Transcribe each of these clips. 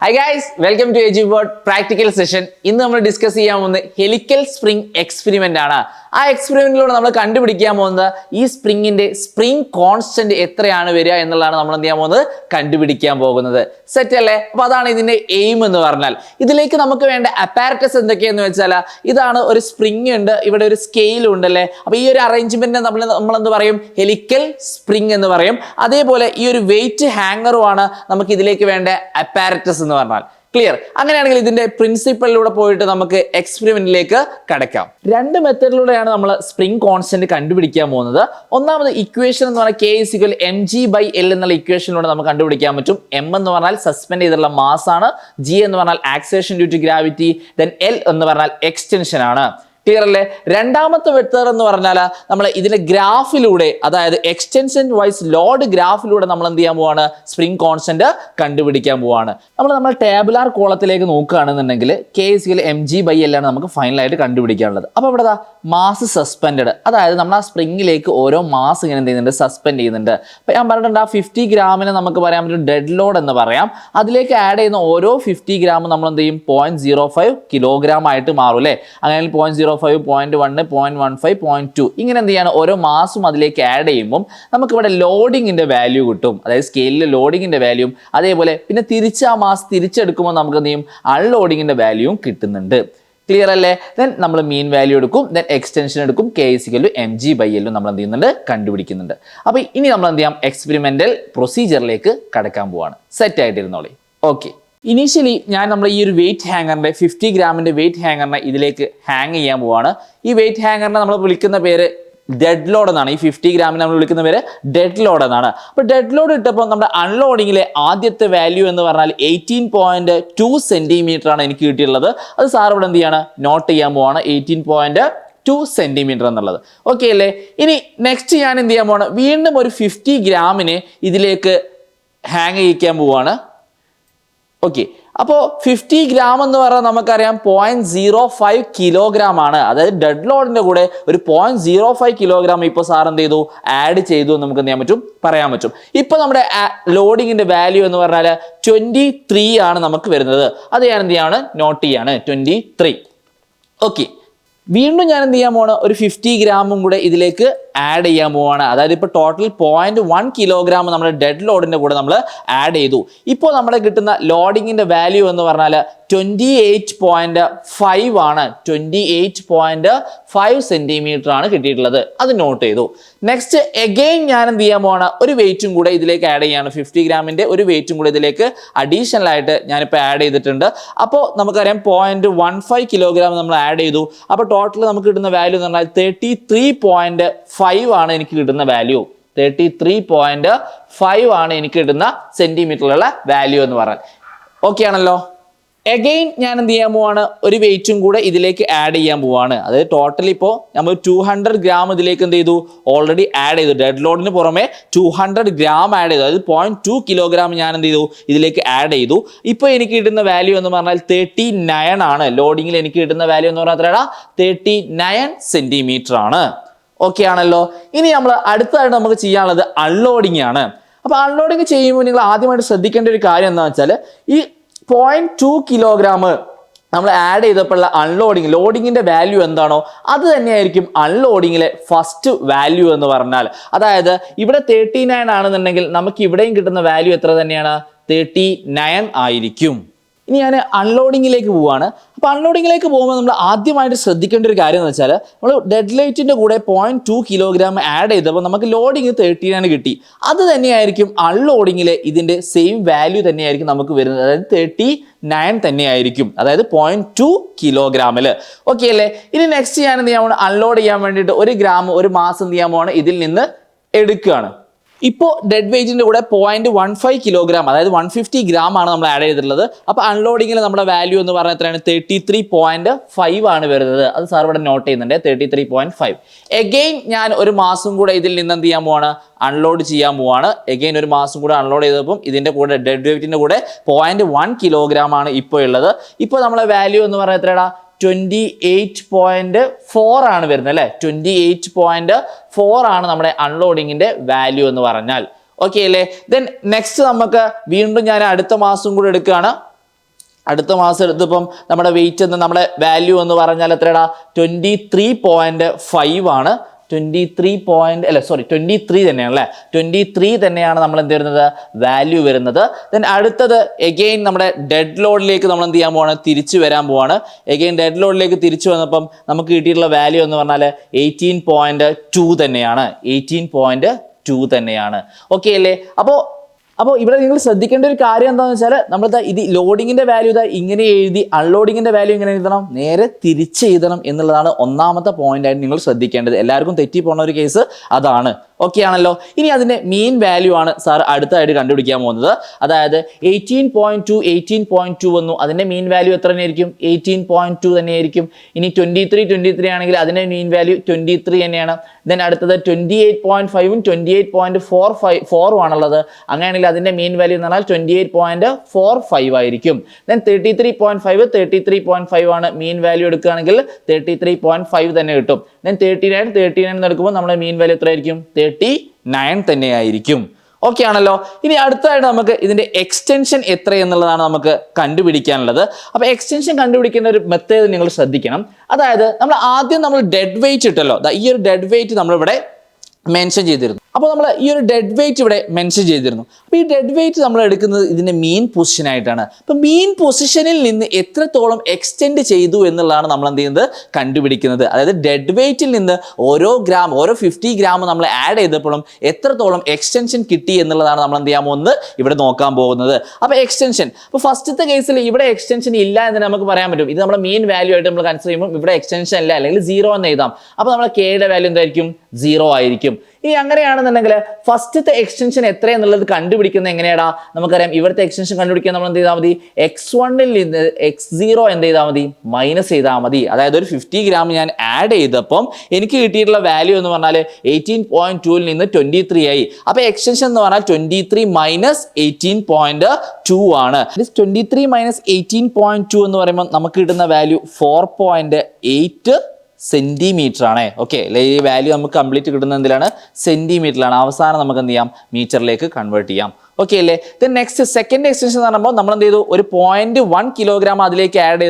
Hi guys, welcome to AGBot Practical Session. ഇന്ന് നമ്മൾ discuss ചെയ്യാൻ പോകുന്നത് ഹെലിക്കൽ സ്പ്രിംഗ് എക്സ്പെരിമെന്റ് ആണ്. ആ എക്സ്പെരിമെന്റിലൂടെ നമ്മൾ കണ്ടുപിടിക്കാൻ പോകുന്നത് ഈ സ്പ്രിംഗിന്റെ സ്പ്രിംഗ് കോൺസ്റ്റന്റ് എത്രയാണ് വരിക എന്നുള്ളതാണ് നമ്മൾ എന്ത് ചെയ്യാൻ പോകുന്നത് കണ്ടുപിടിക്കാൻ പോകുന്നത്. സെറ്റ് അല്ലേ? അപ്പോൾ അതാണ് ഇതിന്റെ എയിം എന്ന് പറഞ്ഞാൽ. ഇതിലേക്ക് നമുക്ക് വേണ്ട അപ്പാരറ്റസ് എന്തൊക്കെയാന്ന് വെച്ചാൽ ഇതാണ് ഒരു സ്പ്രിംഗ് ഉണ്ട്, ഇവിടെ ഒരു സ്കെയിൽ ഉണ്ടല്ലേ. അപ്പോൾ ഈ ഒരു അറേഞ്ച്മെന്റിനെ നമ്മൾ എന്ത് പറയും? ഹെലിക്കൽ സ്പ്രിംഗ് എന്ന് പറയും. അതേപോലെ ഈ ഒരു വെയിറ്റ് ഹാങ്ങറുമാണ് നമുക്ക് ഇതിലേക്ക് വേണ്ട അപ്പാരറ്റസ് എന്ന് പറഞ്ഞാൽ. ക്ലിയർ? അങ്ങനെയാണെങ്കിൽ ഇതിന്റെ പ്രിൻസിപ്പലിലൂടെ പോയിട്ട് നമുക്ക് എക്സ്പെരിമെന്റിലേക്ക് കടക്കാം. രണ്ട് മെത്തേഡിലൂടെയാണ് നമ്മൾ സ്പ്രിംഗ് കോൺസ്റ്റന്റ് കണ്ടുപിടിക്കാൻ പോകുന്നത്. ഒന്നാമത് ഇക്വേഷൻ എന്ന് പറഞ്ഞാൽ K=mg/L എന്നുള്ള ഇക്വേഷനിലൂടെ നമുക്ക് കണ്ടുപിടിക്കാൻ പറ്റും. M എന്ന് പറഞ്ഞാൽ സസ്പെൻഡ് ചെയ്തിട്ടുള്ള മാസ് ആണ്, G എന്ന് പറഞ്ഞാൽ acceleration due to gravity, then L എന്ന് പറഞ്ഞാൽ എക്സ്റ്റൻഷൻ ആണ്. ക്ലിയർ അല്ലേ? രണ്ടാമത്തെ മെത്തേഡ് എന്ന് പറഞ്ഞാൽ നമ്മൾ ഇതിന്റെ ഗ്രാഫിലൂടെ, അതായത് എക്സ്റ്റൻഷൻ വൈസ് ലോഡ് ഗ്രാഫിലൂടെ നമ്മൾ എന്ത് ചെയ്യാൻ പോവാണ്? സ്പ്രിംഗ് കോൺസ്റ്റന്റ് കണ്ടുപിടിക്കാൻ പോവാണ്. നമ്മൾ ടേബുലാർ കോളത്തിലേക്ക് നോക്കുകയാണെന്നുണ്ടെങ്കിൽ K=mg/L ആണ് നമുക്ക് ഫൈനലായിട്ട് കണ്ടുപിടിക്കാനുള്ളത്. അപ്പോൾ ഇവിടെ മാസ് സസ്പെൻഡ്, അതായത് നമ്മൾ ആ സ്പ്രിംഗിലേക്ക് ഓരോ മാസ് ഇങ്ങനെ എന്ത് ചെയ്യുന്നുണ്ട്? സസ്പെൻഡ് ചെയ്യുന്നുണ്ട്. അപ്പോൾ ഞാൻ പറഞ്ഞിട്ടുണ്ട്, ആ 50 ഗ്രാമിന് നമുക്ക് പറയാൻ പറ്റും ഡെഡ് ലോഡ് എന്ന് പറയാം. അതിലേക്ക് ആഡ് ചെയ്യുന്ന ഓരോ 50 ഗ്രാം നമ്മൾ എന്ത് ചെയ്യും? 0.05 കിലോഗ്രാം ആയിട്ട് മാറും അല്ലേ? അങ്ങനെ 0.05, 0.1, 0.15, 0.2 ഇങ്ങനെ എന്ത് ചെയ്യാണ്? ഓരോ മാസും അതിലേക്ക് ആഡ് ചെയ്യുമ്പോൾ നമുക്കിവിടെ ലോഡിങ്ങിന്റെ വാല്യൂ കിട്ടും. അതായത് സ്കെയിലിൽ ലോഡിങ്ങിന്റെ വാല്യൂം, അതേപോലെ പിന്നെ തിരിച്ച് ആ മാസ് തിരിച്ചെടുക്കുമ്പോൾ നമുക്ക് എന്ത് ചെയ്യും? അൺലോഡിങ്ങിന്റെ വാല്യൂവും കിട്ടുന്നുണ്ട്. ക്ലിയർ അല്ലേ? ദെൻ നമ്മൾ മീൻ വാല്യൂ എടുക്കും, ദെൻ എക്സ്റ്റൻഷൻ എടുക്കും, K=mg/L നമ്മൾ എന്ത് ചെയ്യുന്നുണ്ട്? കണ്ടുപിടിക്കുന്നുണ്ട്. അപ്പോൾ ഇനി നമ്മൾ എന്ത് ചെയ്യാം? എക്സ്പെരിമെന്റൽ പ്രൊസീജിയറിലേക്ക് കടക്കാൻ പോവാണ്. സെറ്റ് ആയിട്ടിരുന്നോളി. ഓക്കെ, ഇനീഷ്യലി നമ്മൾ ഈ ഒരു വെയിറ്റ് ഹാങ്ങറിന്റെ 50 ഗ്രാമിന്റെ വെയിറ്റ് ഹാങ്ങറിനെ ഇതിലേക്ക് ഹാങ് ചെയ്യാൻ പോവാണ്. ഈ വെയിറ്റ് ഹാങ്ങറിനെ നമ്മൾ വിളിക്കുന്ന പേര് ഡെഡ് ലോഡ് എന്നാണ്. ഈ 50 ഗ്രാമിനെ നമ്മൾ വിളിക്കുന്ന പേര് ഡെഡ് ലോഡ് എന്നാണ്. അപ്പോൾ ഡെഡ് ലോഡ് ഇട്ടപ്പോൾ നമ്മുടെ അൺലോഡിങ്ങിലെ ആദ്യത്തെ വാല്യൂ എന്ന് പറഞ്ഞാൽ 18.2 സെന്റിമീറ്റർ ആണ് എനിക്ക് കിട്ടിയിട്ടുള്ളത്. അത് സാർ ഇവിടെ എന്ത് ചെയ്യാണ്? നോട്ട് ചെയ്യാൻ പോവാണ്, 18.2 സെന്റിമീറ്റർ എന്നുള്ളത്. ഓക്കെ അല്ലേ? ഇനി നെക്സ്റ്റ് ഞാൻ എന്ത് ചെയ്യാൻ പോവാണ്? വീണ്ടും ഒരു 50 ഗ്രാമിനെ ഇതിലേക്ക് ഹാങ് ചെയ്യിക്കാൻ പോവാണ്. ഓക്കെ, അപ്പോൾ 50 ഗ്രാം എന്ന് പറഞ്ഞാൽ നമുക്കറിയാം 0.05 കിലോഗ്രാം ആണ്. അതായത് ഡെഡ് ലോഡിന്റെ കൂടെ ഒരു 0.05 കിലോഗ്രാം ഇപ്പോൾ സാർ എന്ത് ചെയ്തു? ആഡ് ചെയ്തു എന്ന് നമുക്ക് എന്ത് ചെയ്യാൻ പറ്റും? പറയാൻ പറ്റും. ഇപ്പൊ നമ്മുടെ ലോഡിങ്ങിന്റെ വാല്യൂ എന്ന് പറഞ്ഞാൽ 23 ആണ് നമുക്ക് വരുന്നത്. അത് ഞാൻ എന്ത് ചെയ്യാണ്? നോട്ട് ചെയ്യാണ്, 23. ഓക്കെ, വീണ്ടും ഞാൻ എന്ത് ചെയ്യാൻ പോവാണ്? ഒരു 50 ഗ്രാമും കൂടെ ഇതിലേക്ക് ആഡ് ചെയ്യാൻ പോവാണ്. അതായത് ഇപ്പോൾ ടോട്ടൽ 0.1 കിലോഗ്രാം നമ്മുടെ ഡെഡ് ലോഡിന്റെ കൂടെ നമ്മൾ ആഡ് ചെയ്തു. ഇപ്പോൾ നമ്മളെ കിട്ടുന്ന ലോഡിങ്ങിന്റെ വാല്യൂ എന്ന് പറഞ്ഞാൽ 28.5 ആണ്. 28.5 സെന്റിമീറ്റർ ആണ് കിട്ടിയിട്ടുള്ളത്. അത് നോട്ട് ചെയ്തു. നെക്സ്റ്റ് എഗെയിൻ ഞാൻ എന്ത് ചെയ്യാൻ പോവാണ്? ഒരു വെയിറ്റും കൂടെ ഇതിലേക്ക് ആഡ് ചെയ്യാണ്. 50 ഗ്രാമിന്റെ ഒരു വെയിറ്റും കൂടെ ഇതിലേക്ക് അഡീഷണൽ ആയിട്ട് ഞാനിപ്പോൾ ആഡ് ചെയ്തിട്ടുണ്ട്. അപ്പോൾ നമുക്കറിയാം 0.15 കിലോഗ്രാം നമ്മൾ ആഡ് ചെയ്തു. അപ്പോൾ ടോട്ടൽ നമുക്ക് കിട്ടുന്ന വാല്യൂ എന്ന് പറഞ്ഞാൽ 33.5 ആണ് എനിക്ക് കിട്ടുന്ന വാല്യൂ. 33.5 ആണ് എനിക്ക് കിട്ടുന്ന സെന്റിമീറ്ററിലുള്ള വാല്യൂ എന്ന് പറഞ്ഞാൽ. ഓക്കെ ആണല്ലോ? എഗെയിൻ ഞാൻ എന്ത് ചെയ്യാൻ പോവാണ്? ഒരു വെയിറ്റും കൂടെ ഇതിലേക്ക് ആഡ് ചെയ്യാൻ പോവാണ്. അതായത് ടോട്ടൽ ഇപ്പോൾ നമ്മൾ 200 ഗ്രാം ഇതിലേക്ക് എന്ത് ചെയ്തു? ഓൾറെഡി ആഡ് ചെയ്തു. ഡെഡ് ലോഡിന് പുറമെ 200 ഗ്രാം ആഡ് ചെയ്തു. അതായത് 0.2 കിലോഗ്രാം ഞാൻ എന്ത് ചെയ്തു? ഇതിലേക്ക് ആഡ് ചെയ്തു. ഇപ്പോൾ എനിക്ക് കിട്ടുന്ന വാല്യൂ എന്ന് പറഞ്ഞാൽ 39 ആണ്. ലോഡിങ്ങിൽ എനിക്ക് കിട്ടുന്ന വാല്യൂ എന്ന് പറഞ്ഞാൽ എത്രയാണ്? 39 സെന്റിമീറ്റർ ആണ്. ഓക്കെ ആണല്ലോ? ഇനി നമ്മൾ അടുത്തതായിട്ട് നമുക്ക് ചെയ്യാനുള്ളത് അൺലോഡിങ് ആണ്. അപ്പോൾ അൺലോഡിങ് ചെയ്യുമ്പോൾ നിങ്ങൾ ആദ്യമായിട്ട് ശ്രദ്ധിക്കേണ്ട ഒരു കാര്യം എന്താണെന്ന് വെച്ചാൽ ഈ 0.2 കിലോഗ്രാം നമ്മൾ ആഡ് ചെയ്തപ്പോഴുള്ള ലോഡിങ്ങിന്റെ വാല്യൂ എന്താണോ അത് തന്നെയായിരിക്കും അൺലോഡിങ്ങിലെ ഫസ്റ്റ് വാല്യൂ എന്ന് പറഞ്ഞാൽ. അതായത് ഇവിടെ 39 ആണെന്നുണ്ടെങ്കിൽ നമുക്ക് ഇവിടെയും കിട്ടുന്ന വാല്യൂ എത്ര തന്നെയാണ്? 39 ആയിരിക്കും. ഇനി ഞാൻ അൺലോഡിങ്ങിലേക്ക് പോവാണ്. അപ്പോൾ അൺലോഡിങ്ങിലേക്ക് പോകുമ്പോൾ നമ്മൾ ആദ്യമായിട്ട് ശ്രദ്ധിക്കേണ്ട ഒരു കാര്യം എന്ന് വെച്ചാൽ നമ്മൾ ഡെഡ് ലൈറ്റിൻ്റെ കൂടെ 0.2 കിലോഗ്രാം ആഡ് ചെയ്തപ്പോൾ നമുക്ക് ലോഡിങ് 39 കിട്ടി. അത് തന്നെയായിരിക്കും അൺലോഡിങ്ങിലെ ഇതിൻ്റെ സെയിം വാല്യൂ തന്നെയായിരിക്കും നമുക്ക് വരുന്നത്. അതായത് 39 തന്നെയായിരിക്കും. അതായത് 0.2 കിലോഗ്രാമിൽ. ഓക്കെ അല്ലേ? ഇനി നെക്സ്റ്റ് ഞാൻ എന്ത് ചെയ്യാൻ പോകണം? അൺലോഡ് ചെയ്യാൻ വേണ്ടിയിട്ട് ഒരു മാസം എന്ത് ചെയ്യാൻ പോകണം? ഇതിൽ നിന്ന് എടുക്കുകയാണ്. ഇപ്പോൾ ഡെഡ് വെയിറ്റിന്റെ കൂടെ 0.15 കിലോഗ്രാം, അതായത് 150 ഗ്രാം ആണ് നമ്മൾ ആഡ് ചെയ്തിട്ടുള്ളത്. അപ്പോൾ അൺലോഡിങ്ങിൽ നമ്മുടെ വാല്യൂ എന്ന് പറഞ്ഞാൽ എത്രയാണ്? 33.5 ആണ് വരുന്നത്. അത് സാർ ഇവിടെ നോട്ട് ചെയ്യുന്നുണ്ട്, 33.5. എഗെയിൻ ഞാൻ ഒരു മാസം കൂടെ ഇതിൽ നിന്ന് എന്ത് ചെയ്യാൻ പോവാണ്? അൺലോഡ് ചെയ്യാൻ പോവാണ്. എഗെയിൻ ഒരു മാസം കൂടെ അൺലോഡ് ചെയ്തപ്പം ഇതിന്റെ കൂടെ ഡെഡ് വെയിറ്റിന്റെ കൂടെ 0.1 കിലോഗ്രാം ആണ് ഇപ്പോൾ ഉള്ളത്. ഇപ്പോൾ നമ്മളെ വാല്യൂ എന്ന് പറഞ്ഞാൽ എത്രയാടാ? 28.4 ആണ് വരുന്നത് അല്ലേ? 28.4 ആണ് നമ്മുടെ അൺലോഡിങ്ങിന്റെ വാല്യൂ എന്ന് പറഞ്ഞാൽ. ഓക്കെ അല്ലേ? ദെൻ നെക്സ്റ്റ് നമുക്ക് വീണ്ടും ഞാൻ അടുത്ത മാസം കൂടെ എടുക്കുകയാണ്. അടുത്ത മാസം എടുത്തപ്പം നമ്മുടെ വെയിറ്റ് എന്ന് നമ്മുടെ വാല്യൂ എന്ന് പറഞ്ഞാൽ എത്രയാടാ 23.5 ആണ്. 23 തന്നെയാണ് അല്ലേ, 23 തന്നെയാണ് നമ്മൾ എന്ത് വരുന്നത് വാല്യൂ വരുന്നത്. ദെൻ അടുത്തത് എഗെയിൻ നമ്മുടെ ഡെഡ് ലോഡിലേക്ക് നമ്മൾ എന്ത് ചെയ്യാൻ പോവാണ്, തിരിച്ചു വരാൻ പോവാണ്. എഗെയിൻ ഡെഡ് ലോഡിലേക്ക് തിരിച്ചു വന്നപ്പം നമുക്ക് കിട്ടിയിട്ടുള്ള വാല്യൂ എന്ന് പറഞ്ഞാൽ 18.2 തന്നെയാണ്. 18.2 തന്നെയാണ്. ഓക്കെ അല്ലേ? അപ്പോൾ ഇവിടെ നിങ്ങൾ ശ്രദ്ധിക്കേണ്ട ഒരു കാര്യം എന്താണെന്ന് വെച്ചാൽ നമ്മൾ ഇത് ലോഡിങ്ങിന്റെ വാല്യൂ ഇങ്ങനെ എഴുതി അൺലോഡിങ്ങിന്റെ വാല്യൂ ഇങ്ങനെ എഴുതണം, നേരെ തിരിച്ച് എഴുതണം എന്നുള്ളതാണ് ഒന്നാമത്തെ പോയിന്റ് ആയിട്ട് നിങ്ങൾ ശ്രദ്ധിക്കേണ്ടത്. എല്ലാവർക്കും തെറ്റി പോകുന്ന ഒരു കേസ് അതാണ്. ഓക്കെ ആണല്ലോ? ഇനി അതിന്റെ മീൻ വാല്യൂ ആണ് സാർ അടുത്തായിട്ട് കണ്ടുപിടിക്കാൻ പോകുന്നത്. അതായത് 18.2 വന്നു, അതിന്റെ മീൻ വാല്യൂ എത്ര തന്നെയായിരിക്കും? 18.2 തന്നെയായിരിക്കും. ഇനി 23 ആണെങ്കിൽ അതിന്റെ മീൻ വാല്യൂ 23 തന്നെയാണ്. ദെൻ അടുത്തത് 28.5ഉം 28.45 ആണുള്ളത്. അങ്ങനെയാണെങ്കിൽ അതിന്റെ മീൻ വാല്യൂ എന്ന് പറഞ്ഞാൽ 28.45 ആയിരിക്കും. ദെൻ 33.5 ആണ് മീൻ വാല്യൂ എടുക്കുകയാണെങ്കിൽ 33.5 തന്നെ കിട്ടും. ദെൻ 39 എടുക്കുമ്പോൾ നമ്മുടെ മീൻ വാല്യൂ എത്ര ആയിരിക്കും? 39 തന്നെയായിരിക്കും. ഓക്കെ ആണല്ലോ? ഇനി അടുത്തതായിട്ട് നമുക്ക് ഇതിന്റെ എക്സ്റ്റൻഷൻ എത്ര എന്നുള്ളതാണ് നമുക്ക് കണ്ടുപിടിക്കാനുള്ളത്. അപ്പൊ എക്സ്റ്റൻഷൻ കണ്ടുപിടിക്കുന്ന ഒരു മെത്തേഡ് നിങ്ങൾ ശ്രദ്ധിക്കണം. അതായത് നമ്മൾ ഡെഡ് വെയിറ്റ് ഇട്ടല്ലോ, ഈ ഒരു ഡെഡ് വെയിറ്റ് നമ്മളിവിടെ മെൻഷൻ ചെയ്തിരുന്നു. അപ്പോൾ നമ്മൾ ഈ ഒരു ഡെഡ് വെയിറ്റ് ഇവിടെ മെൻഷൻ ചെയ്തിരുന്നു. അപ്പോൾ ഈ ഡെഡ് വെയിറ്റ് നമ്മൾ എടുക്കുന്നത് ഇതിന്റെ മീൻ പൊസിഷൻ ആയിട്ടാണ്. അപ്പോൾ മീൻ പൊസിഷനിൽ നിന്ന് എത്രത്തോളം എക്സ്റ്റെൻഡ് ചെയ്തു എന്നുള്ളതാണ് നമ്മൾ എന്ത് ചെയ്യുന്നത് കണ്ടുപിടിക്കുന്നത്. അതായത് ഡെഡ് വെയിറ്റിൽ നിന്ന് ഓരോ 50 ഗ്രാം നമ്മൾ ആഡ് ചെയ്തപ്പോഴും എത്രത്തോളം എക്സ്റ്റൻഷൻ കിട്ടി എന്നുള്ളതാണ് നമ്മൾ എന്ത് ചെയ്യാൻ പോകുന്നത് ഇവിടെ നോക്കാൻ പോകുന്നത്. അപ്പോൾ എക്സ്റ്റൻഷൻ, അപ്പോൾ ഫസ്റ്റത്തെ കേസിൽ ഇവിടെ എക്സ്റ്റൻഷൻ ഇല്ല എന്ന് നമുക്ക് പറയാൻ പറ്റും. ഇത് നമ്മുടെ മീൻ വാല്യൂ ആയിട്ട് നമ്മൾ കൺസിഡർ ചെയ്യുമ്പോൾ ഇവിടെ എക്സ്റ്റൻഷൻ ഇല്ല, അല്ലെങ്കിൽ 0 എന്ന് എഴുതാം. അപ്പോൾ നമ്മുടെ കെയുടെ വാല്യൂ എന്തായിരിക്കും? 0 ആയിരിക്കും. ഇനി അങ്ങനെയാണെന്നുണ്ടെങ്കിൽ ഫസ്റ്റത്തെ എക്സ്റ്റൻഷൻ എത്രയെന്നുള്ളത് കണ്ടുപിടിക്കുന്നത് എങ്ങനെയാടാ? നമുക്കറിയാം ഇവിടുത്തെ എക്സ്റ്റൻഷൻ കണ്ടുപിടിക്കാൻ നമ്മൾ എന്ത് ചെയ്താൽ മതി? x1ൽ നിന്ന് x0 എന്ത് ചെയ്താൽ മതി? മൈനസ് ചെയ്താൽ മതി. അതായത് ഒരു 50 ഗ്രാം ഞാൻ ആഡ് ചെയ്തപ്പം എനിക്ക് കിട്ടിയിട്ടുള്ള വാല്യൂ എന്ന് പറഞ്ഞാൽ 18.2ൽ നിന്ന് 23 ആയി. അപ്പൊ എക്സ്റ്റൻഷൻ എന്ന് പറഞ്ഞാൽ 23 മൈനസ് 18.2 ആണ്. 23 മൈനസ് 18.2 എന്ന് പറയുമ്പോൾ നമുക്ക് കിട്ടുന്ന വാല്യൂ 4.8 സെന്റിമീറ്റർ ആണ്. ഓക്കെ, ഈ വാല്യൂ നമുക്ക് കംപ്ലീറ്റ് കിട്ടുന്നത് എന്തിലാണ്? സെന്റിമീറ്ററിലാണ്. അവസാനം നമുക്ക് എന്ത് ചെയ്യാം? മീറ്ററിലേക്ക് കൺവേർട്ട് ചെയ്യാം. ഓക്കെ അല്ലേ? ദെൻ നെക്സ്റ്റ് സെക്കൻഡ് എക്സ്റ്റൻഷൻ എന്ന് പറയുമ്പോൾ നമ്മൾ എന്ത് ചെയ്തു? ഒരു 0.1 കിലോഗ്രാം അതിലേക്ക് ആഡ്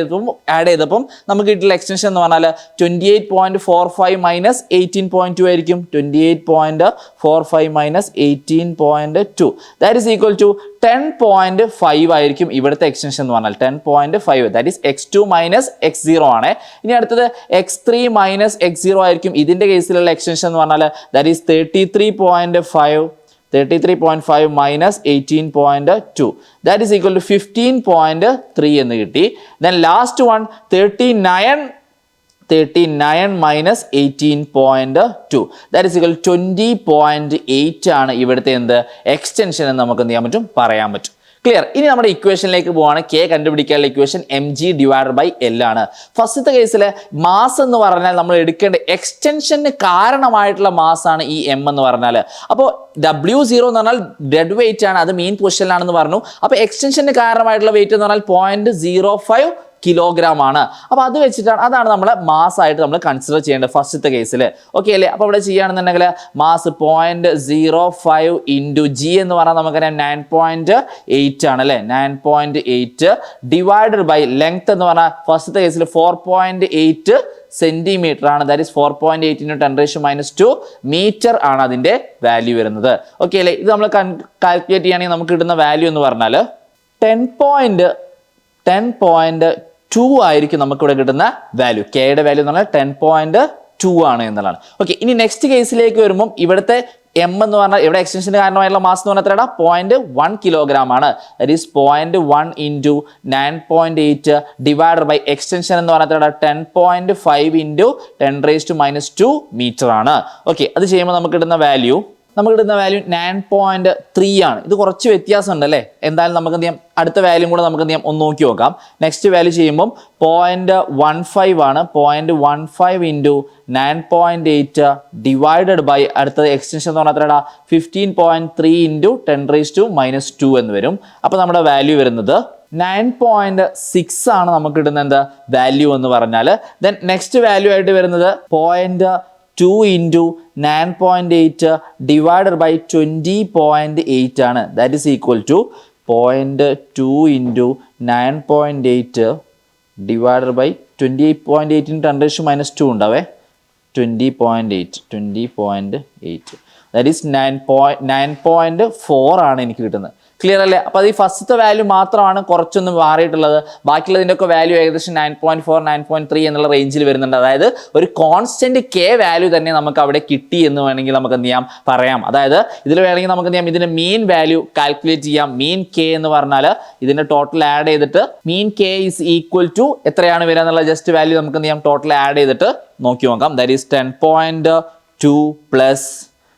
ചെയ്തപ്പം നമുക്ക് കിട്ടിയുള്ള എക്സ്റ്റൻഷൻ എന്ന് പറഞ്ഞാൽ 28.45 മൈനസ് 18.2 ആയിരിക്കും. 28.45 minus 18.2 that is equal to 10.5 ആയിരിക്കും ഇവിടുത്തെ എക്സ്റ്റൻഷൻ എന്ന് പറഞ്ഞാൽ. 10.5 that is x2 minus x0 ആണ്. ഇനി അടുത്തത് x3 മൈനസ് x0 ആയിരിക്കും ഇതിന്റെ കേസിലുള്ള എക്സ്റ്റൻഷൻ എന്ന് പറഞ്ഞാൽ. That is 33.5 minus 18.2 that is equal to 15.3 എന്ന് കിട്ടി. Then last one 39 minus 18.2 that is equal 20.8 ആണ് ഇവിടുത്തെ എന്ത് എക്സ്റ്റൻഷൻ എന്ന് നമുക്ക് എന്ത് ചെയ്യാൻ പറ്റും? പറയാൻ പറ്റും. ക്ലിയർ? ഇനി നമ്മുടെ ഇക്വേഷനിലേക്ക് പോവാണ്. കെ കണ്ടുപിടിക്കാനുള്ള ഇക്വേഷൻ mg/L ആണ്. ഫസ്റ്റത്തെ കേസിൽ മാസ് എന്ന് പറഞ്ഞാൽ നമ്മൾ എടുക്കേണ്ട എക്സ്റ്റൻഷന് കാരണമായിട്ടുള്ള മാസ് ആണ് ഈ m എന്ന് പറഞ്ഞാൽ. അപ്പോൾ W0 എന്ന് പറഞ്ഞാൽ ഡെഡ് വെയിറ്റ് ആണ്, അത് മീൻ പൊസിഷനിലാണെന്ന് പറഞ്ഞു. അപ്പോൾ എക്സ്റ്റൻഷന് കാരണമായിട്ടുള്ള വെയിറ്റ് എന്ന് പറഞ്ഞാൽ 0.05 കിലോഗ്രാം ആണ്. അപ്പോൾ അത് വെച്ചിട്ടാണ്, അതാണ് നമ്മളെ മാസ് ആയിട്ട് നമ്മൾ കൺസിഡർ ചെയ്യേണ്ടത് ഫസ്റ്റത്തെ കേസിൽ. ഓക്കെ അല്ലേ? അപ്പോൾ ഇവിടെ ചെയ്യുകയാണെന്നുണ്ടെങ്കിൽ മാസ് 0.05 ഇൻറ്റു ജി എന്ന് പറഞ്ഞാൽ നമുക്കറിയാം 9.8 ആണ് അല്ലേ? 9.8 ഡിവൈഡഡ് ബൈ ലെങ്ത് എന്ന് പറഞ്ഞാൽ ഫസ്റ്റത്തെ കേസിൽ 4.8 സെന്റിമീറ്റർ ആണ്. ദാറ്റ് ഈസ് 4.8 × 10⁻²⁻² മീറ്റർ ആണ് അതിന്റെ വാല്യൂ വരുന്നത്. ഓക്കെ അല്ലേ? ഇത് നമ്മൾ കാൽക്കുലേറ്റ് ചെയ്യുകയാണെങ്കിൽ നമുക്ക് കിട്ടുന്ന വാല്യൂ എന്ന് പറഞ്ഞാൽ 10.2 ആയിരിക്കും നമുക്കിവിടെ കിട്ടുന്ന വാല്യൂ. കെയുടെ വാല്യൂ എന്ന് പറഞ്ഞാൽ 10.2 ആണ് എന്നുള്ളതാണ്. ഓക്കെ, ഇനി നെക്സ്റ്റ് കേസിലേക്ക് വരുമ്പം ഇവിടുത്തെ m എന്ന് പറഞ്ഞാൽ ഇവിടെ എക്സ്റ്റൻഷന് കാരണമായുള്ള മാസ് എന്ന് പറഞ്ഞാൽ എത്രയാണ്? 0.1 കിലോഗ്രാം ആണ്. That is 0.1 into 9.8 divided by extension എന്ന് പറഞ്ഞാൽ 10.5 ഇൻറ്റു 10⁻² മീറ്റർ ആണ്. ഓക്കെ, അത് ചെയ്യുമ്പോൾ നമുക്ക് കിട്ടുന്ന വാല്യൂ 9.3 ആണ്. ഇത് കുറച്ച് വ്യത്യാസം ഉണ്ട് അല്ലേ? എന്തായാലും നമുക്ക് എന്ത് ചെയ്യാം? അടുത്ത വാല്യൂ കൂടെ നമുക്ക് എന്ത് ചെയ്യാം? ഒന്ന് നോക്കി നോക്കാം. നെക്സ്റ്റ് വാല്യൂ ചെയ്യുമ്പം 0.15 ആണ്. 0.15 ഇൻറ്റു 9.8 ഡിവൈഡഡ് ബൈ അടുത്തത് എക്സ്റ്റൻഷൻ എന്ന് പറഞ്ഞാൽ 15.3 ഇൻറ്റു 10⁻² എന്ന് വരും. അപ്പോൾ നമ്മുടെ വാല്യൂ വരുന്നത് 9.6 ആണ് നമുക്ക് കിട്ടുന്ന എന്താ വാല്യൂ എന്ന് പറഞ്ഞാൽ. ദെൻ നെക്സ്റ്റ് വാല്യൂ ആയിട്ട് വരുന്നത് 0.2 ഇൻറ്റു 9.8 ഡിവൈഡഡ് ബൈ 20.8 ആണ്. That is equal to 0.2 into 9.8 divided by 28.8 10⁻² ഉണ്ടാവേ 20.8 ദാറ്റ് ഈസ് 9.4 ആണ് എനിക്ക് കിട്ടുന്നത്. ക്ലിയർ അല്ലേ? അപ്പോൾ അത് ഈ ഫസ്റ്റത്തെ വാല്യൂ മാത്രമാണ് കുറച്ചൊന്നും മാറിയിട്ടുള്ളത്. ബാക്കിയുള്ളതിൻ്റെ ഒക്കെ വാല്യൂ ഏകദേശം 9.4 9.3 എന്നുള്ള റേഞ്ചിൽ വരുന്നുണ്ട്. അതായത് ഒരു കോൺസ്റ്റന്റ് കെ വാല്യൂ തന്നെ നമുക്ക് അവിടെ കിട്ടി എന്ന് വേണമെങ്കിൽ നമുക്ക് എന്ത് ചെയ്യാം പറയാം. അതായത് ഇതിൽ വേണമെങ്കിൽ നമുക്ക് എന്ത് ചെയ്യാം ഇതിന്റെ മീൻ വാല്യൂ കാൽക്കുലേറ്റ് ചെയ്യാം. മീൻ കെ എന്ന് പറഞ്ഞാൽ ഇതിന്റെ ടോട്ടൽ ആഡ് ചെയ്തിട്ട് മീൻ കെ ഈസ് ഈക്വൽ ടു എത്രയാണ് വരിക എന്നുള്ള ജസ്റ്റ് വാല്യൂ നമുക്ക് എന്ത് ചെയ്യാം ടോട്ടൽ ആഡ് ചെയ്തിട്ട് നോക്കി നോക്കാം. That is 10.2 plus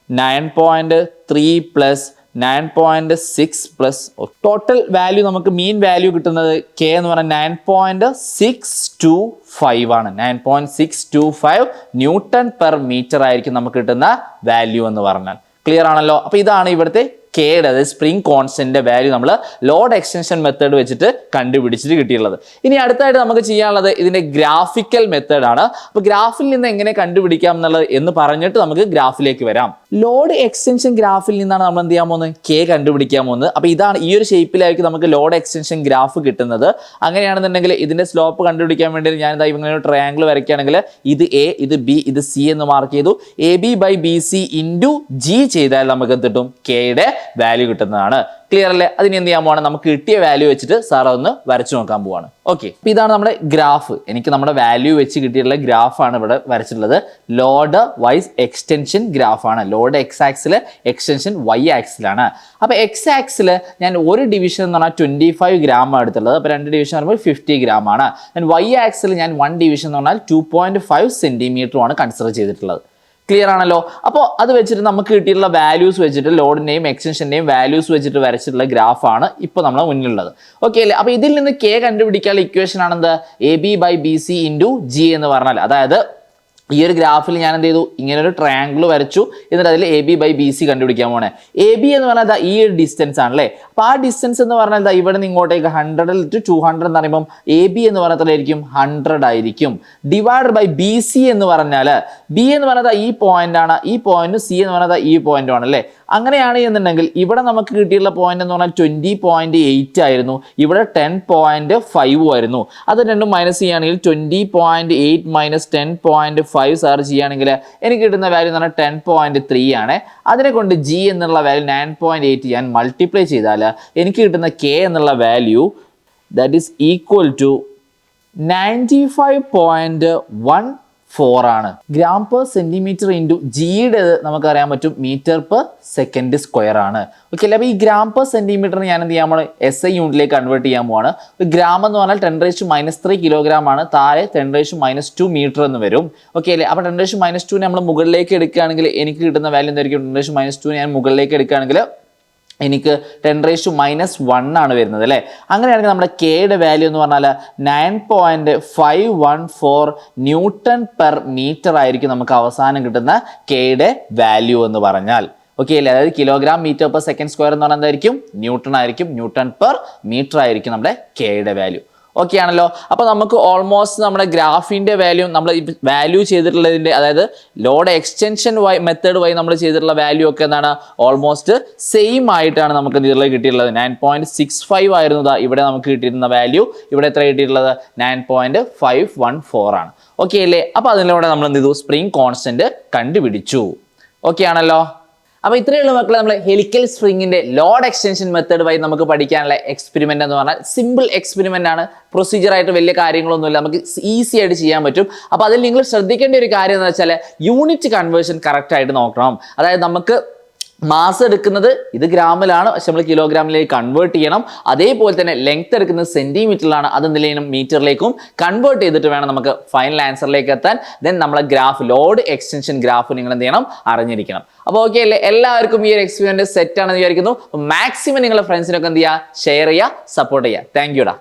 9.3 plus 9.6 plus total value നമുക്ക് മീൻ വാല്യൂ കിട്ടുന്നത് കെ എന്ന് പറഞ്ഞാൽ 9.625 ആണ്. 9.625 ന്യൂട്ടൺ പെർ മീറ്റർ ആയിരിക്കും നമുക്ക് കിട്ടുന്ന വാല്യൂ എന്ന് പറഞ്ഞാൽ. ക്ലിയർ ആണല്ലോ? അപ്പോൾ ഇതാണ് ഇവിടുത്തെ കെയുടെ അതായത് സ്പ്രിംഗ് കോൺസ്റ്റന്റിന്റെ വാല്യൂ നമ്മൾ ലോഡ് എക്സ്റ്റൻഷൻ മെത്തേഡ് വെച്ചിട്ട് കണ്ടുപിടിച്ചിട്ട് കിട്ടിയുള്ളത്. ഇനി അടുത്തായിട്ട് നമുക്ക് ചെയ്യാനുള്ളത് ഇതിന്റെ ഗ്രാഫിക്കൽ മെത്തേഡ് ആണ്. അപ്പോൾ ഗ്രാഫിൽ നിന്ന് എങ്ങനെ കണ്ടുപിടിക്കാം എന്നുള്ളത് എന്ന് പറഞ്ഞിട്ട് നമുക്ക് ഗ്രാഫിലേക്ക് വരാം. ലോഡ് എക്സ്റ്റൻഷൻ ഗ്രാഫിൽ നിന്നാണ് നമ്മൾ എന്ത് ചെയ്യാൻ പോകുന്നത് കെ കണ്ടുപിടിക്കാൻ പോകുന്നത്. അപ്പോൾ ഇതാണ് ഈ ഒരു ഷേപ്പിലായിരിക്കും നമുക്ക് ലോഡ് എക്സ്റ്റൻഷൻ ഗ്രാഫ് കിട്ടുന്നത്. അങ്ങനെയാണെന്നുണ്ടെങ്കിൽ ഇതിന്റെ സ്ലോപ്പ് കണ്ടുപിടിക്കാൻ വേണ്ടി ഞാൻ ഇങ്ങനെ ഒരു ട്രയാങ്കിൾ വരയ്ക്കുകയാണെങ്കിൽ ഇത് എ ഇത് ബി ഇത് സി എന്ന് മാർക്ക് ചെയ്തു. AB/BC ഇൻറ്റു ജി ചെയ്താൽ നമുക്ക് എന്ത് കിട്ടും കെയുടെ വാല്യൂ കിട്ടുന്നതാണ്. ക്ലിയർ അല്ലേ? അതിന് എന്ത് ചെയ്യാൻ പോവാണ് നമുക്ക് കിട്ടിയ വാല്യൂ വെച്ചിട്ട് സാർ ഒന്ന് വരച്ചു നോക്കാൻ പോവാണ്. ഓക്കെ, അപ്പോൾ ഇതാണ് നമ്മുടെ ഗ്രാഫ്. എനിക്ക് നമ്മുടെ വാല്യൂ വെച്ച് കിട്ടിയിട്ടുള്ള ഗ്രാഫാണ് ഇവിടെ വരച്ചിട്ടുള്ളത്. ലോഡ് വൈസ് എക്സ്റ്റൻഷൻ ഗ്രാഫാണ്. ലോഡ് എക്സ് ആക്സിൽ എക്സ്റ്റൻഷൻ വൈ ആക്സിലാണ്. അപ്പോൾ എക്സ് ആക്സിൽ ഞാൻ ഒരു ഡിവിഷൻ എന്ന് പറഞ്ഞാൽ 25 ഗ്രാം എടുത്തുള്ളത്. അപ്പോൾ 2 ഡിവിഷൻ പറയുമ്പോൾ 50 ഗ്രാം ആണ്. വൈ ആക്സിൽ ഞാൻ 1 ഡിവിഷൻ എന്ന് പറഞ്ഞാൽ 2.5 സെന്റിമീറ്ററുമാണ് കൺസിഡർ ചെയ്തിട്ടുള്ളത്. ക്ലിയർ ആണല്ലോ? അപ്പോൾ അത് വെച്ചിട്ട് നമുക്ക് കിട്ടിയിട്ടുള്ള വാല്യൂസ് വെച്ചിട്ട് ലോഡിന്റെയും എക്സ്റ്റൻഷന്റെയും വാല്യൂസ് വെച്ചിട്ട് വരച്ചിട്ടുള്ള ഗ്രാഫാണ് ഇപ്പോൾ നമ്മുടെ മുന്നിലുള്ളത്. ഓക്കെ അല്ലേ? അപ്പോൾ ഇതിൽ നിന്ന് കെ കണ്ടുപിടിക്കാനുള്ള ഇക്വേഷൻ ആണെന്ത് AB/BC ഇൻറ്റു ജി എന്ന് പറഞ്ഞാൽ. അതായത് ഈ ഒരു ഗ്രാഫിൽ ഞാൻ എന്ത് ചെയ്തു ഇങ്ങനെ ഒരു ട്രയാങ്കിൾ വരച്ചു. എന്നിട്ട് അതിൽ AB/BC കണ്ടുപിടിക്കാൻ പോണേ. AB എന്ന് പറഞ്ഞാൽ ഈ ഒരു ഡിസ്റ്റൻസ് ആണല്ലേ. അപ്പോൾ ആ ഡിസ്റ്റൻസ് എന്ന് പറഞ്ഞാൽ ഇവിടെ നിന്ന് ഇങ്ങോട്ടേക്ക് 100 to 200 എന്ന് പറയുമ്പോൾ AB എന്ന് പറഞ്ഞാൽ 100 ആയിരിക്കും. ഡിവൈഡ് ബൈ BC എന്ന് പറഞ്ഞാൽ B എന്ന് പറഞ്ഞാൽ ഈ പോയിന്റ് ആണ്, ഈ പോയിന്റ് C എന്ന് പറഞ്ഞാൽ ഈ പോയിന്റും ആണ് അല്ലേ. അങ്ങനെയാണ് എന്നുണ്ടെങ്കിൽ ഇവിടെ നമുക്ക് കിട്ടിയിട്ടുള്ള പോയിന്റ് എന്ന് പറഞ്ഞാൽ 20.8 ആയിരുന്നു. ഇവിടെ 10.5 ആയിരുന്നു. അത് രണ്ടും മൈനസ് ചെയ്യുകയാണെങ്കിൽ 20.8 മൈനസ് 10.5 സാർ ചെയ്യുകയാണെങ്കിൽ എനിക്ക് കിട്ടുന്ന വാല്യൂ എന്ന് പറഞ്ഞാൽ 10.3 ആണ്. അതിനെ കൊണ്ട് ജി എന്നുള്ള വാല്യൂ 9.8 ഞാൻ മൾട്ടിപ്ലൈ ചെയ്താൽ എനിക്ക് കിട്ടുന്ന കെ എന്നുള്ള value that is equal to 95.14 ആണ്. ഗ്രാം പെർ സെന്റിമീറ്റർ ഇൻറ്റു ജിയുടെ നമുക്കറിയാൻ പറ്റും മീറ്റർ പെർ സെക്കൻഡ് സ്ക്വയർ ആണ്. ഓക്കെ അല്ലേ? അപ്പോൾ ഈ ഗ്രാം പെർ സെന്റിമീറ്ററിന് ഞാൻ എന്ത് ചെയ്യാൻ പോവാണ് SI യൂണിറ്റിലേക്ക് കൺവേർട്ട് ചെയ്യാൻ പോവാണ്. ഗ്രാം എന്ന് പറഞ്ഞാൽ 10⁻³ കിലോഗ്രാം ആണ്. താഴെ 10⁻² മീറ്റർ എന്ന് വരും. ഓക്കെ അല്ലേ? അപ്പോൾ 10⁻² നമ്മൾ മുകളിലേക്ക് എടുക്കുകയാണെങ്കിൽ എനിക്ക് കിട്ടുന്ന വാല്യൂ എന്തായിരിക്കും? 10⁻² ഞാൻ മുകളിലേക്ക് എടുക്കുകയാണെങ്കിൽ എനിക്ക് 10⁻⁻1 ആണ് വരുന്നത് അല്ലേ. അങ്ങനെയാണെങ്കിൽ നമ്മുടെ കെയുടെ വാല്യൂ എന്ന് പറഞ്ഞാൽ 9.514 ന്യൂട്ടൺ പെർ മീറ്റർ ആയിരിക്കും നമുക്ക് അവസാനം കിട്ടുന്ന കെയുടെ വാല്യൂ എന്ന് പറഞ്ഞാൽ. ഓക്കെ അല്ലേ? അതായത് kilogram metre per second square എന്ന് പറഞ്ഞാൽ എന്തായിരിക്കും? ന്യൂട്ടൺ ആയിരിക്കും. ന്യൂട്ടൺ പെർ മീറ്റർ ആയിരിക്കും നമ്മുടെ കെയുടെ വാല്യൂ. ഓക്കെ ആണല്ലോ? അപ്പോൾ നമുക്ക് ഓൾമോസ്റ്റ് നമ്മുടെ ഗ്രാഫിൻ്റെ വാല്യൂ നമ്മൾ വാല്യൂ ചെയ്തിട്ടുള്ളതിൻ്റെ അതായത് ലോഡ് എക്സ്റ്റൻഷൻ മെത്തേഡ് വഴി നമ്മൾ ചെയ്തിട്ടുള്ള വാല്യൂ ഒക്കെ എന്താണ് ഓൾമോസ്റ്റ് സെയിം ആയിട്ടാണ് നമുക്ക് ഇതിൽ കിട്ടിയിട്ടുള്ളത്. 9.65 ആയിരുന്നു ഇവിടെ നമുക്ക് കിട്ടിയിരുന്ന വാല്യൂ. ഇവിടെ എത്ര കിട്ടിയിട്ടുള്ളത്? 9.514 ആണ്. ഓക്കെ അല്ലേ? അപ്പോൾ അതിലൂടെ നമ്മൾ എന്ത് ചെയ്തു സ്പ്രിംഗ് കോൺസ്റ്റന്റ് കണ്ടുപിടിച്ചു. ഓക്കെ ആണല്ലോ? അപ്പോൾ ഇത്രയുള്ള മക്കളെ നമ്മൾ ഹെലിക്കൽ സ്പ്രിങ്ങിന്റെ ലോഡ് എക്സ്റ്റൻഷൻ മെത്തേഡ് വഴി നമുക്ക് പഠിക്കാനുള്ള എക്സ്പെരിമെന്റ് എന്ന് പറഞ്ഞാൽ സിമ്പിൾ എക്സ്പെരിമെന്റ് ആണ്. പ്രൊസീജിയർ ആയിട്ട് വലിയ കാര്യങ്ങളൊന്നുമില്ല, നമുക്ക് ഈസി ആയിട്ട് ചെയ്യാൻ പറ്റും. അപ്പോൾ അതിൽ നിങ്ങൾ ശ്രദ്ധിക്കേണ്ട ഒരു കാര്യം എന്ന് വെച്ചാൽ യൂണിറ്റ് കൺവേർഷൻ കറക്റ്റ് ആയിട്ട് നോക്കണം. അതായത് നമുക്ക് മാസ് എടുക്കുന്നത് ഇത് ഗ്രാമിലാണ്, പക്ഷെ നമ്മൾ കിലോഗ്രാമിലേക്ക് കൺവേർട്ട് ചെയ്യണം. അതേപോലെ തന്നെ ലെങ്ത് എടുക്കുന്നത് സെന്റിമീറ്ററിലാണ്, അത് എന്തിലേക്കും മീറ്ററിലേക്കും കൺവേർട്ട് ചെയ്തിട്ട് വേണം നമുക്ക് ഫൈനൽ ആൻസറിലേക്ക് എത്താൻ. ദെൻ നമ്മളെ ഗ്രാഫ് ലോഡ് എക്സ്റ്റൻഷൻ ഗ്രാഫ് നിങ്ങൾ എന്ത് ചെയ്യണം അറിഞ്ഞിരിക്കണം. അപ്പോൾ ഓക്കെ അല്ലേ? എല്ലാവർക്കും ഈ ഒരു എക്സ്പീരിയൻസ് സെറ്റ് ആണെന്ന് വിചാരിക്കുന്നു. മാക്സിമം നിങ്ങളുടെ ഫ്രണ്ട്സിനൊക്കെ എന്ത് ചെയ്യുക ഷെയർ ചെയ്യുക, സപ്പോർട്ട് ചെയ്യുക. താങ്ക് യുടാ.